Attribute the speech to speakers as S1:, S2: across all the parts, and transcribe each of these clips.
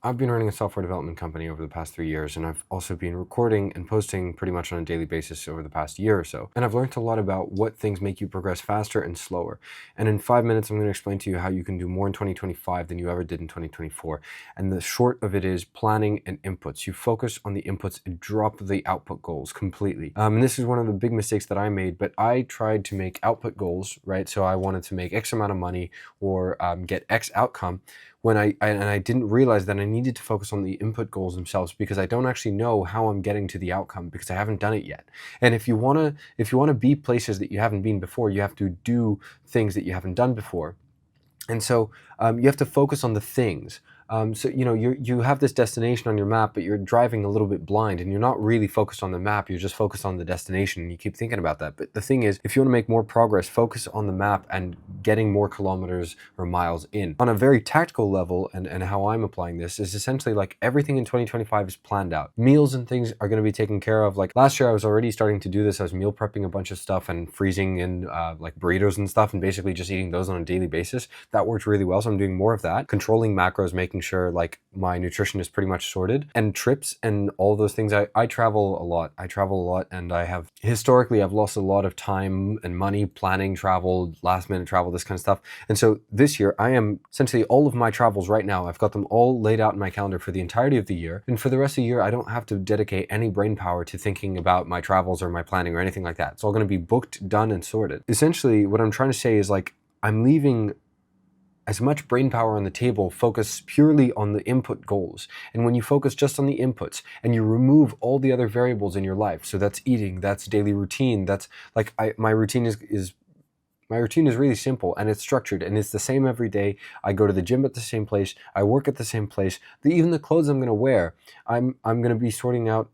S1: I've been running a software development company over the past 3 years, and I've also been recording and posting pretty much on a daily basis over the past year or so. And I've learned a lot about what things make you progress faster and slower. And in 5 minutes, I'm going to explain to you how you can do more in 2025 than you ever did in 2024. And the short of it is planning and inputs. You focus on the inputs and drop the output goals completely. And this is one of the big mistakes that I made, but I tried to make output goals, right? So I wanted to make X amount of money or get X outcome, when I didn't realize that I needed to focus on the input goals themselves, because I don't actually know how I'm getting to the outcome because I haven't done it yet. And if you wanna be places that you haven't been before, you have to do things that you haven't done before. And so you have to focus on the things. So you have this destination on your map, but you're driving a little bit blind, and you're not really focused on the map. You're just focused on the destination, and you keep thinking about that. But the thing is, if you want to make more progress, focus on the map and getting more kilometers or miles in. On a very tactical level, and how I'm applying this is essentially like everything in 2025 is planned out. Meals and things are going to be taken care of. Like last year, I was already starting to do this. I was meal prepping a bunch of stuff and freezing in like burritos and stuff, and basically just eating those on a daily basis. That worked really well, so I'm doing more of that. Controlling macros, making sure like my nutrition is pretty much sorted. And trips and all those things. I travel a lot. And I have historically I've lost a lot of time and money planning travel, last minute travel, this kind of stuff. And so this year I am essentially all of my travels right now, I've got them all laid out in my calendar for the entirety of the year. And for the rest of the year, I don't have to dedicate any brain power to thinking about my travels or my planning or anything like that. It's all going to be booked, done, and sorted. Essentially, what I'm trying to say is like I'm leaving as much brain power on the table, focus purely on the input goals. And when you focus just on the inputs and you remove all the other variables in your life, so that's eating, that's daily routine, that's like my routine is really simple and it's structured and it's the same every day. I go to the gym at the same place, I work at the same place. Even the clothes I'm gonna wear, I'm gonna be sorting out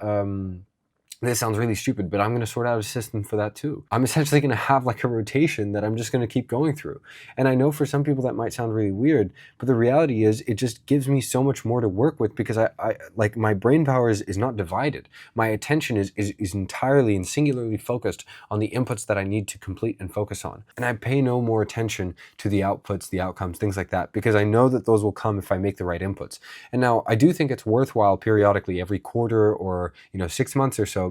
S1: this sounds really stupid, but I'm going to sort out a system for that too. I'm essentially going to have like a rotation that I'm just going to keep going through. And I know for some people that might sound really weird, but the reality is it just gives me so much more to work with, because I like my brain power is not divided. My attention is entirely and singularly focused on the inputs that I need to complete and focus on. And I pay no more attention to the outputs, the outcomes, things like that, because I know that those will come if I make the right inputs. And now I do think it's worthwhile periodically, every quarter or 6 months or so,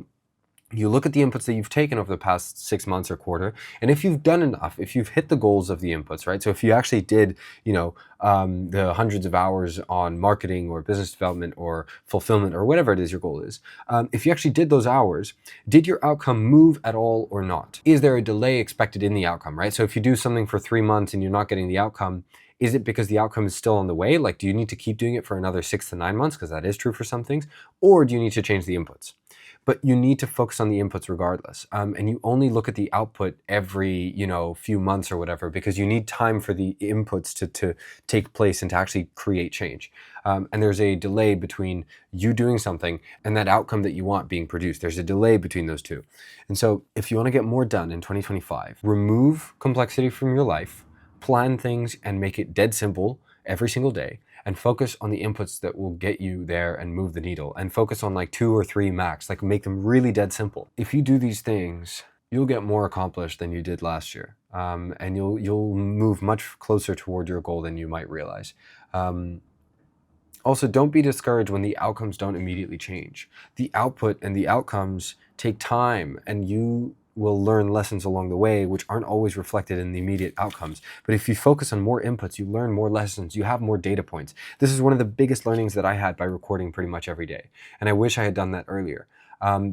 S1: you look at the inputs that you've taken over the past 6 months or quarter, and if you've done enough, if you've hit the goals of the inputs, right? So if you actually did, the hundreds of hours on marketing or business development or fulfillment or whatever it is your goal is, if you actually did those hours, did your outcome move at all or not? Is there a delay expected in the outcome, right? So if you do something for 3 months and you're not getting the outcome, is it because the outcome is still on the way? Like, do you need to keep doing it for another 6 to 9 months? Because that is true for some things. Or do you need to change the inputs? But you need to focus on the inputs regardless. And you only look at the output every, few months or whatever, because you need time for the inputs to take place and to actually create change. And there's a delay between you doing something and that outcome that you want being produced. There's a delay between those two. And so if you want to get more done in 2025, remove complexity from your life, plan things and make it dead simple every single day, and focus on the inputs that will get you there and move the needle, and focus on like 2 or 3 max, like make them really dead simple. If you do these things, you'll get more accomplished than you did last year. And you'll move much closer toward your goal than you might realize. Also, don't be discouraged when the outcomes don't immediately change. The output and the outcomes take time, and you will learn lessons along the way, which aren't always reflected in the immediate outcomes. But if you focus on more inputs, you learn more lessons, you have more data points. This is one of the biggest learnings that I had by recording pretty much every day. And I wish I had done that earlier.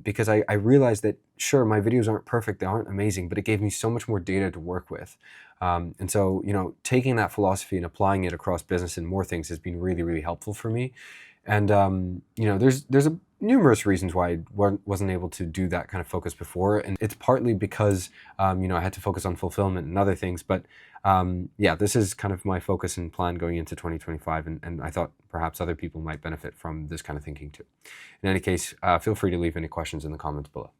S1: Because I realized that, sure, my videos aren't perfect, they aren't amazing, but it gave me so much more data to work with. And so, taking that philosophy and applying it across business and more things has been really, really helpful for me. And, there's numerous reasons why I wasn't able to do that kind of focus before. And it's partly because, I had to focus on fulfillment and other things. But this is kind of my focus and plan going into 2025. And I thought perhaps other people might benefit from this kind of thinking too. In any case, feel free to leave any questions in the comments below.